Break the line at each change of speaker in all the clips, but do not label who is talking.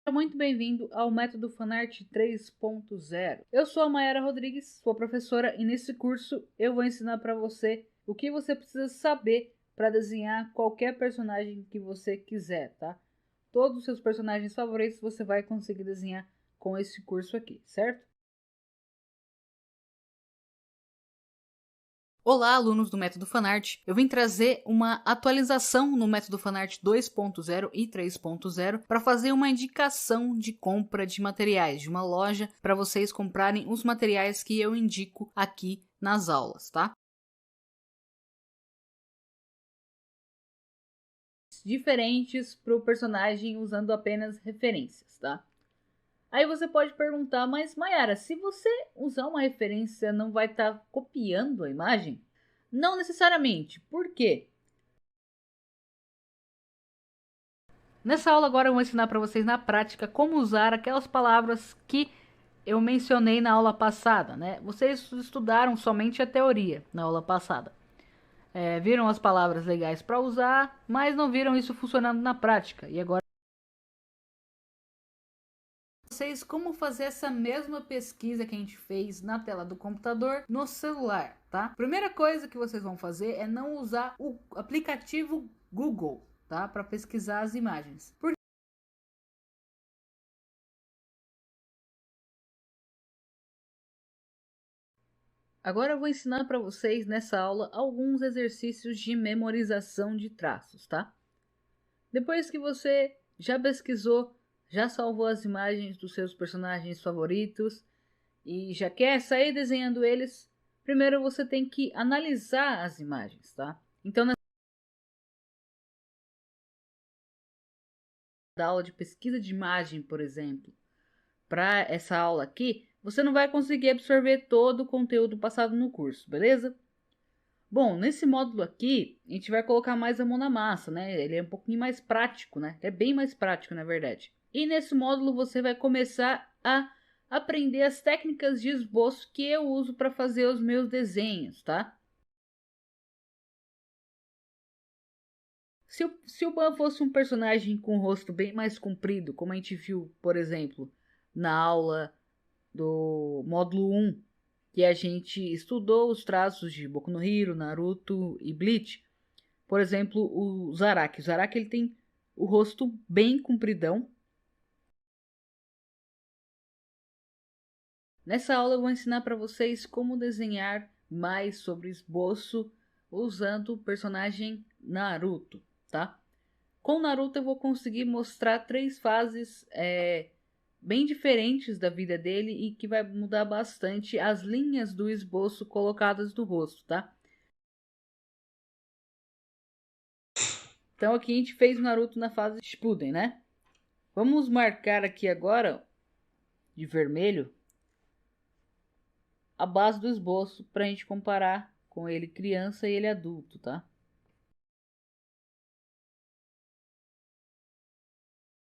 Seja muito bem-vindo ao Método Fanart 3.0. Eu sou a Mayara Rodrigues, sua professora, e nesse curso eu vou ensinar para você o que você precisa saber para desenhar qualquer personagem que você quiser, tá? Todos os seus personagens favoritos você vai conseguir desenhar com esse curso aqui, certo? Olá, alunos do Método Fanart. Eu vim trazer uma atualização no Método Fanart 2.0 e 3.0 para fazer uma indicação de compra de materiais de uma loja para vocês comprarem os materiais que eu indico aqui nas aulas, tá? Diferentes para o personagem usando apenas referências, tá? Aí você pode perguntar, mas Mayara, se você usar uma referência, não vai estar copiando a imagem? Não necessariamente. Por quê? Nessa aula agora eu vou ensinar para vocês na prática como usar aquelas palavras que eu mencionei na aula passada, né? Vocês estudaram somente a teoria na aula passada. Viram as palavras legais para usar, mas não viram isso funcionando na prática. E agora vocês como fazer essa mesma pesquisa que a gente fez na tela do computador no celular, tá? Primeira coisa que vocês vão fazer é não usar o aplicativo Google, tá? Para pesquisar as imagens. Agora eu vou ensinar para vocês nessa aula alguns exercícios de memorização de traços, tá? Depois que você já pesquisou, já salvou as imagens dos seus personagens favoritos e já quer sair desenhando eles, primeiro você tem que analisar as imagens, tá? Então, na aula de pesquisa de imagem, por exemplo, para essa aula aqui, você não vai conseguir absorver todo o conteúdo passado no curso, beleza? Bom, nesse módulo aqui, a gente vai colocar mais a mão na massa, né? Ele é um pouquinho mais prático, né? É bem mais prático, na verdade. E nesse módulo você vai começar a aprender as técnicas de esboço que eu uso para fazer os meus desenhos, tá? Se o Ban fosse um personagem com o rosto bem mais comprido, como a gente viu, por exemplo, na aula do módulo 1, que a gente estudou os traços de Boku no Hero, Naruto e Bleach. Por exemplo, o Zaraki. O Zaraki ele tem o rosto bem compridão. Nessa aula eu vou ensinar para vocês como desenhar mais sobre esboço usando o personagem Naruto, tá? Com Naruto eu vou conseguir mostrar três fases bem diferentes da vida dele e que vai mudar bastante as linhas do esboço colocadas no rosto, tá? Então aqui a gente fez o Naruto na fase Shippuden, né? Vamos marcar aqui agora de vermelho a base do esboço para a gente comparar com ele criança e ele adulto, tá?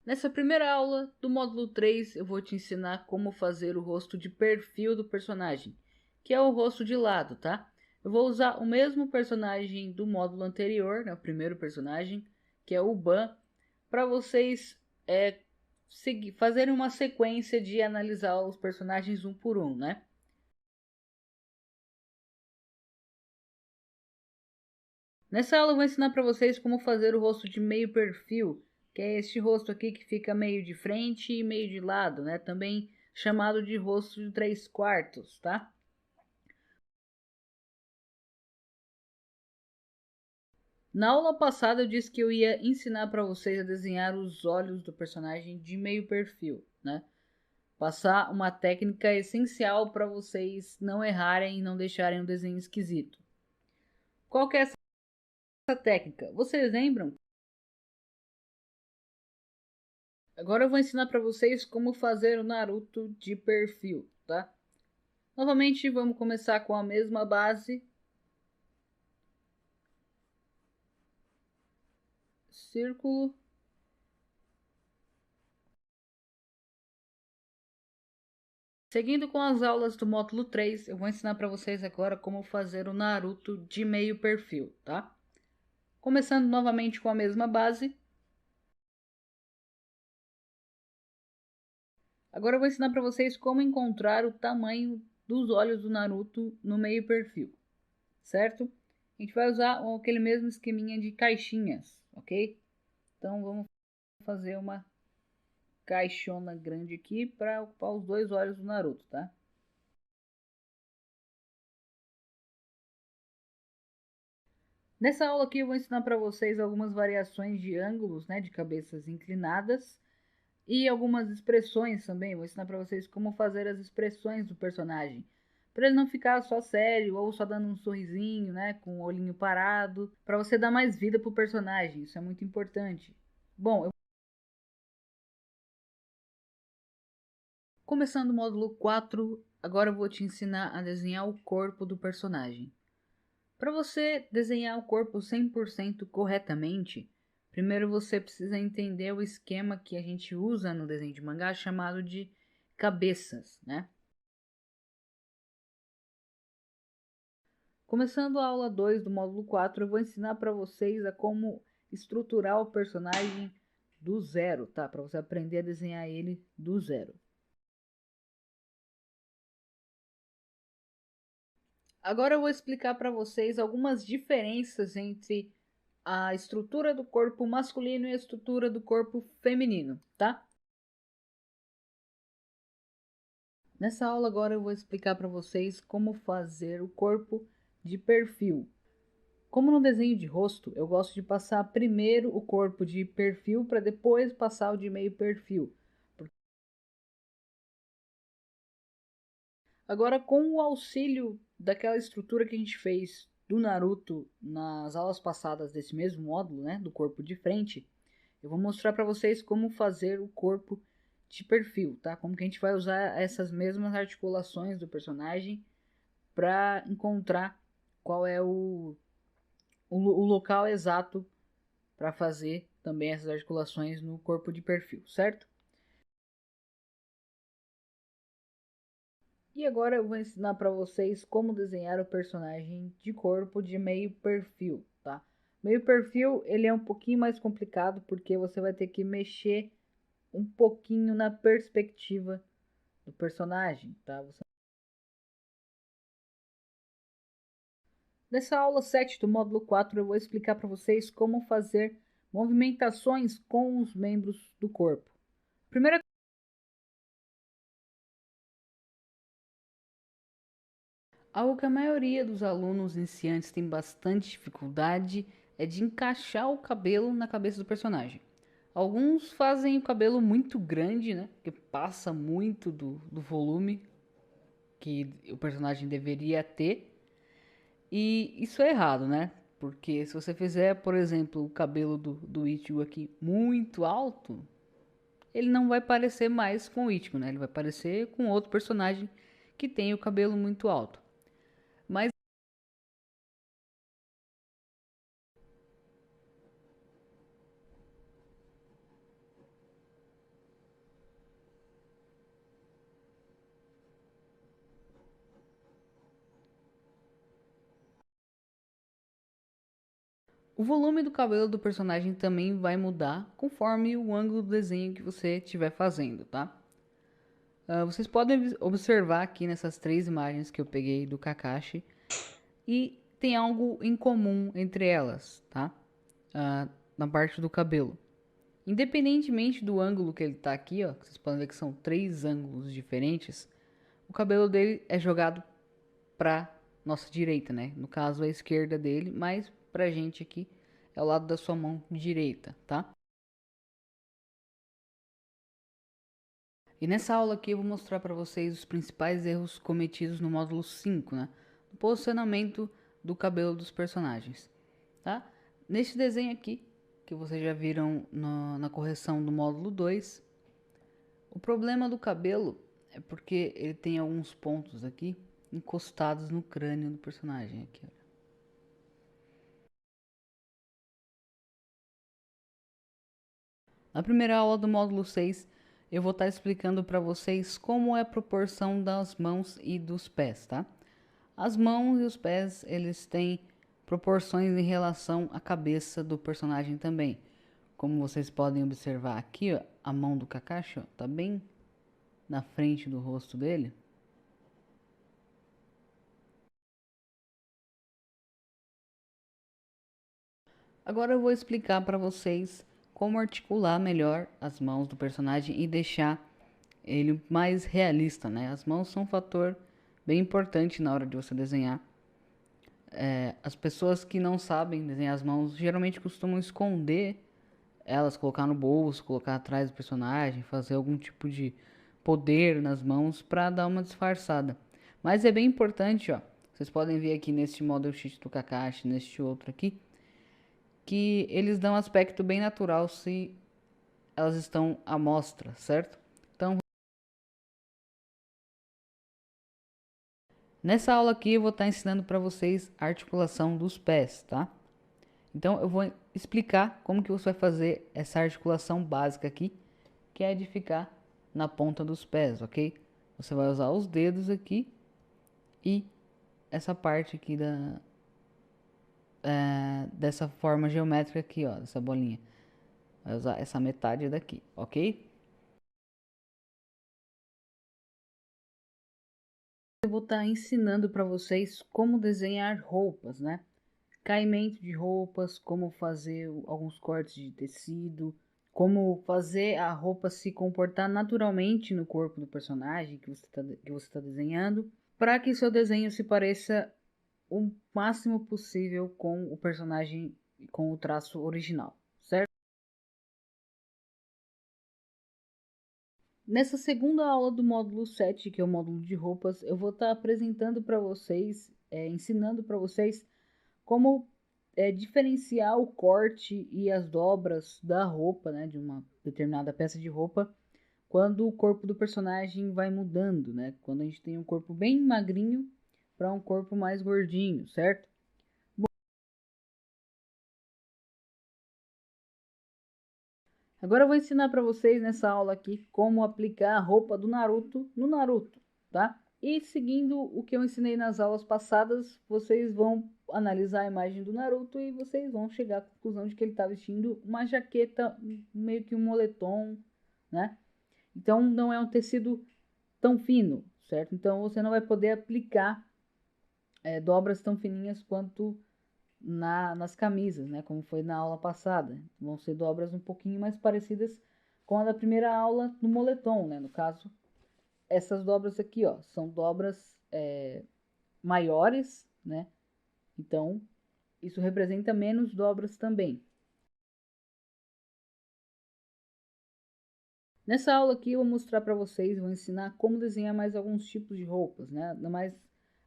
Nessa primeira aula do módulo 3, eu vou te ensinar como fazer o rosto de perfil do personagem, que é o rosto de lado, tá? Eu vou usar o mesmo personagem do módulo anterior, né, o primeiro personagem, que é o Ban, para vocês fazerem uma sequência de analisar os personagens um por um, né? Nessa aula eu vou ensinar para vocês como fazer o rosto de meio perfil, que é este rosto aqui que fica meio de frente e meio de lado, né? Também chamado de rosto de 3/4, tá? Na aula passada eu disse que eu ia ensinar para vocês a desenhar os olhos do personagem de meio perfil, né? Passar uma técnica essencial para vocês não errarem e não deixarem o desenho esquisito. Qual que é essa técnica? Vocês lembram? Agora eu vou ensinar para vocês como fazer o Naruto de perfil, tá? Novamente, vamos começar com a mesma base. Círculo. Seguindo com as aulas do módulo 3, eu vou ensinar para vocês agora como fazer o Naruto de meio perfil, tá? Começando novamente com a mesma base. Agora eu vou ensinar para vocês como encontrar o tamanho dos olhos do Naruto no meio perfil, certo? A gente vai usar aquele mesmo esqueminha de caixinhas, ok? Então vamos fazer uma caixona grande aqui para ocupar os dois olhos do Naruto, tá? Nessa aula aqui eu vou ensinar para vocês algumas variações de ângulos, né, de cabeças inclinadas e algumas expressões também. Vou ensinar para vocês como fazer as expressões do personagem, para ele não ficar só sério ou só dando um sorrisinho, né, com o olhinho parado, para você dar mais vida pro personagem. Isso é muito importante. Bom, começando o módulo 4, agora eu vou te ensinar a desenhar o corpo do personagem. Para você desenhar o corpo 100% corretamente, primeiro você precisa entender o esquema que a gente usa no desenho de mangá chamado de cabeças, né? Começando a aula 2 do módulo 4, eu vou ensinar para vocês a como estruturar o personagem do zero, tá? Para você aprender a desenhar ele do zero. Agora eu vou explicar para vocês algumas diferenças entre a estrutura do corpo masculino e a estrutura do corpo feminino, tá? Nessa aula agora eu vou explicar para vocês como fazer o corpo de perfil. Como no desenho de rosto, eu gosto de passar primeiro o corpo de perfil para depois passar o de meio perfil. Agora, com o auxílio daquela estrutura que a gente fez do Naruto nas aulas passadas desse mesmo módulo, né, do corpo de frente, eu vou mostrar para vocês como fazer o corpo de perfil, tá? Como que a gente vai usar essas mesmas articulações do personagem para encontrar qual é o local exato para fazer também essas articulações no corpo de perfil, certo? E agora eu vou ensinar para vocês como desenhar o personagem de corpo de meio perfil, tá? Meio perfil, ele é um pouquinho mais complicado porque você vai ter que mexer um pouquinho na perspectiva do personagem, tá? Nessa aula 7 do módulo 4, eu vou explicar para vocês como fazer movimentações com os membros do corpo. Primeira Algo que a maioria dos alunos iniciantes tem bastante dificuldade é de encaixar o cabelo na cabeça do personagem. Alguns fazem o cabelo muito grande, né? Que passa muito do volume que o personagem deveria ter. E isso é errado, né? Porque se você fizer, por exemplo, o cabelo do Ichigo aqui muito alto, ele não vai parecer mais com o Ichigo, né? Ele vai parecer com outro personagem que tem o cabelo muito alto. Mas o volume do cabelo do personagem também vai mudar conforme o ângulo do desenho que você estiver fazendo, tá? Vocês podem observar aqui nessas três imagens que eu peguei do Kakashi e tem algo em comum entre elas, tá? Na parte do cabelo. Independentemente do ângulo que ele tá aqui, ó, vocês podem ver que são três ângulos diferentes, o cabelo dele é jogado pra nossa direita, né? No caso, a esquerda dele, mas pra gente aqui é o lado da sua mão direita, tá? E nessa aula aqui eu vou mostrar para vocês os principais erros cometidos no módulo 5, né? No posicionamento do cabelo dos personagens, tá? Neste desenho aqui, que vocês já viram na correção do módulo 2, o problema do cabelo é porque ele tem alguns pontos aqui encostados no crânio do personagem. Aqui, olha. Na primeira aula do módulo 6, eu vou estar explicando para vocês como é a proporção das mãos e dos pés, tá? As mãos e os pés, eles têm proporções em relação à cabeça do personagem também. Como vocês podem observar aqui, ó, a mão do Kakashi, ó, tá bem na frente do rosto dele. Agora eu vou explicar para vocês como articular melhor as mãos do personagem e deixar ele mais realista, né? As mãos são um fator bem importante na hora de você desenhar. As pessoas que não sabem desenhar as mãos geralmente costumam esconder elas, colocar no bolso, colocar atrás do personagem, fazer algum tipo de poder nas mãos para dar uma disfarçada. Mas é bem importante, ó. Vocês podem ver aqui neste model sheet do Kakashi, neste outro aqui, que eles dão um aspecto bem natural se elas estão à mostra, certo? Então, nessa aula aqui eu vou estar ensinando para vocês a articulação dos pés, tá? Então eu vou explicar como que você vai fazer essa articulação básica aqui, que é de ficar na ponta dos pés, ok? Você vai usar os dedos aqui e essa parte aqui dessa forma geométrica aqui, ó, dessa bolinha. Vai usar essa metade daqui, ok? Eu vou estar ensinando para vocês como desenhar roupas, né? Caimento de roupas, como fazer alguns cortes de tecido, como fazer a roupa se comportar naturalmente no corpo do personagem que você tá desenhando, para que seu desenho se pareça o máximo possível com o personagem, com o traço original, certo? Nessa segunda aula do módulo 7, que é o módulo de roupas, eu vou estar apresentando para vocês, ensinando para vocês como diferenciar o corte e as dobras da roupa, né, de uma determinada peça de roupa, quando o corpo do personagem vai mudando, né? Quando a gente tem um corpo bem magrinho para um corpo mais gordinho, certo? Agora eu vou ensinar para vocês nessa aula aqui como aplicar a roupa do Naruto no Naruto, tá? E seguindo o que eu ensinei nas aulas passadas, vocês vão analisar a imagem do Naruto e vocês vão chegar à conclusão de que ele está vestindo uma jaqueta, meio que um moletom, né? Então não é um tecido tão fino, certo? Então você não vai poder aplicar dobras tão fininhas quanto nas camisas, né? Como foi na aula passada. Vão ser dobras um pouquinho mais parecidas com a da primeira aula no moletom, né? No caso, essas dobras aqui, ó, são dobras maiores, né? Então, isso representa menos dobras também. Nessa aula aqui eu vou mostrar para vocês, vou ensinar como desenhar mais alguns tipos de roupas, né? Ainda mais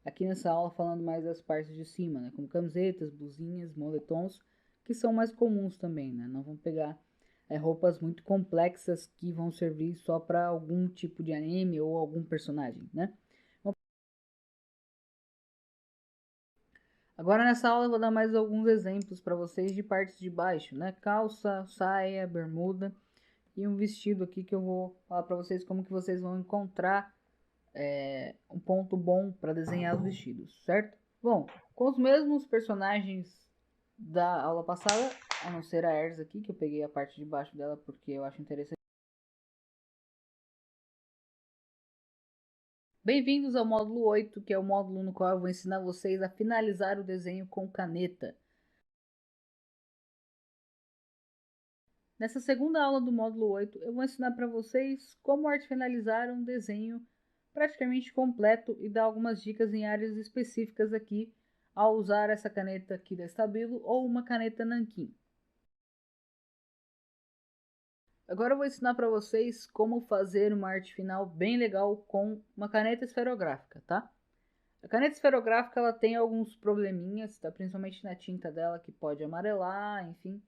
aqui nessa aula falando mais das partes de cima, né? Como camisetas, blusinhas, moletons, que são mais comuns também, né? Não vão pegar roupas muito complexas que vão servir só para algum tipo de anime ou algum personagem, né? Agora nessa aula eu vou dar mais alguns exemplos para vocês de partes de baixo, né? Calça, saia, bermuda e um vestido aqui que eu vou falar para vocês como que vocês vão encontrar um ponto bom para desenhar os vestidos, certo? Bom, com os mesmos personagens da aula passada, a não ser a Erza aqui, que eu peguei a parte de baixo dela porque eu acho interessante. Bem-vindos ao módulo 8, que é o módulo no qual eu vou ensinar vocês a finalizar o desenho com caneta. Nessa segunda aula do módulo 8, eu vou ensinar para vocês como finalizar um desenho praticamente completo e dar algumas dicas em áreas específicas aqui ao usar essa caneta aqui da Stabilo ou uma caneta Nankin. Agora eu vou ensinar para vocês como fazer uma arte final bem legal com uma caneta esferográfica, tá? A caneta esferográfica ela tem alguns probleminhas, tá? Principalmente na tinta dela que pode amarelar, enfim.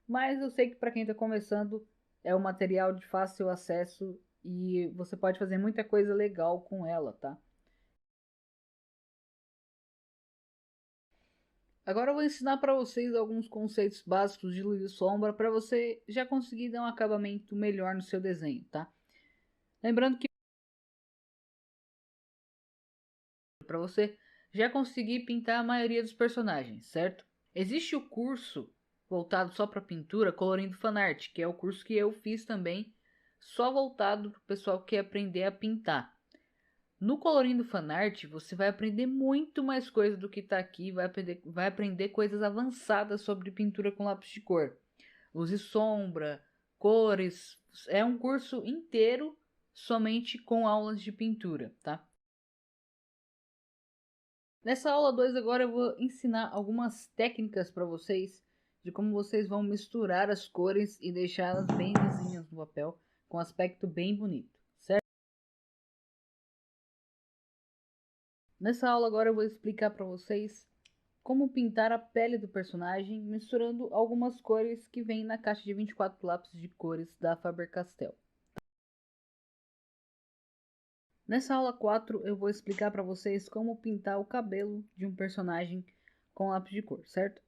Mas eu sei que para quem está começando é um material de fácil acesso e você pode fazer muita coisa legal com ela, tá? Agora eu vou ensinar para vocês alguns conceitos básicos de luz e sombra para você já conseguir dar um acabamento melhor no seu desenho, tá? Lembrando que para você já conseguir pintar a maioria dos personagens, certo? Existe o curso voltado só para pintura colorindo fanart, que é o curso que eu fiz também só voltado para o pessoal que quer aprender a pintar. No Colorindo Fanart, você vai aprender muito mais coisa do que está aqui, vai aprender coisas avançadas sobre pintura com lápis de cor. Luz e sombra, cores, é um curso inteiro somente com aulas de pintura, tá? Nessa aula 2 agora eu vou ensinar algumas técnicas para vocês de como vocês vão misturar as cores e deixá-las bem lisinhas no papel, com um aspecto bem bonito, certo? Nessa aula agora eu vou explicar para vocês como pintar a pele do personagem misturando algumas cores que vem na caixa de 24 lápis de cores da Faber-Castell. Nessa aula 4 eu vou explicar para vocês como pintar o cabelo de um personagem com lápis de cor, certo?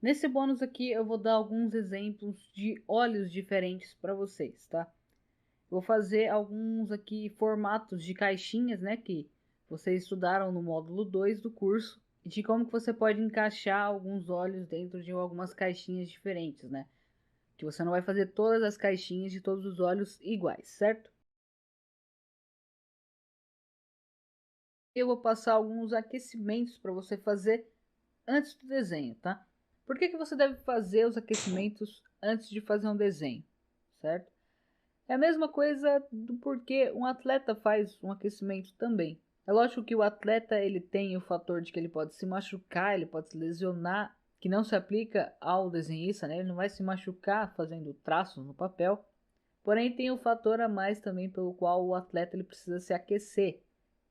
Nesse bônus aqui eu vou dar alguns exemplos de olhos diferentes para vocês, tá? Vou fazer alguns aqui formatos de caixinhas, né, que vocês estudaram no módulo 2 do curso, e de como que você pode encaixar alguns olhos dentro de algumas caixinhas diferentes, né? Que você não vai fazer todas as caixinhas de todos os olhos iguais, certo? Eu vou passar alguns aquecimentos para você fazer antes do desenho, tá? Por que você deve fazer os aquecimentos antes de fazer um desenho, certo? É a mesma coisa do porquê um atleta faz um aquecimento também. É lógico que o atleta ele tem o fator de que ele pode se machucar, ele pode se lesionar, que não se aplica ao desenhista, né? Ele não vai se machucar fazendo traços no papel. Porém, tem o fator a mais também pelo qual o atleta ele precisa se aquecer,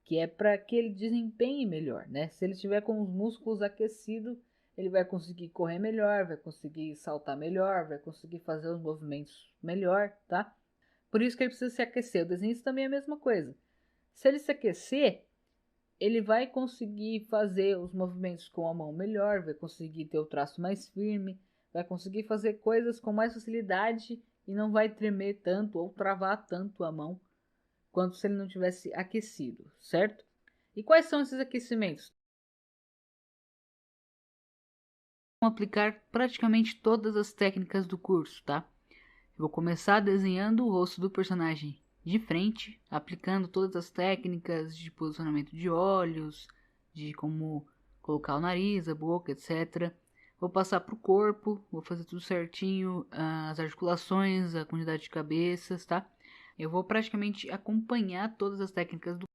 que é para que ele desempenhe melhor, né? Se ele estiver com os músculos aquecidos, ele vai conseguir correr melhor, vai conseguir saltar melhor, vai conseguir fazer os movimentos melhor, tá? Por isso que ele precisa se aquecer. O desenhista também é a mesma coisa. Se ele se aquecer, ele vai conseguir fazer os movimentos com a mão melhor, vai conseguir ter o traço mais firme, vai conseguir fazer coisas com mais facilidade e não vai tremer tanto ou travar tanto a mão quanto se ele não tivesse aquecido, certo? E quais são esses aquecimentos? Vamos aplicar praticamente todas as técnicas do curso, tá? Eu vou começar desenhando o rosto do personagem de frente, aplicando todas as técnicas de posicionamento de olhos, de como colocar o nariz, a boca, etc. Vou passar para o corpo, vou fazer tudo certinho, as articulações, a quantidade de cabeças, tá? Eu vou praticamente acompanhar todas as técnicas do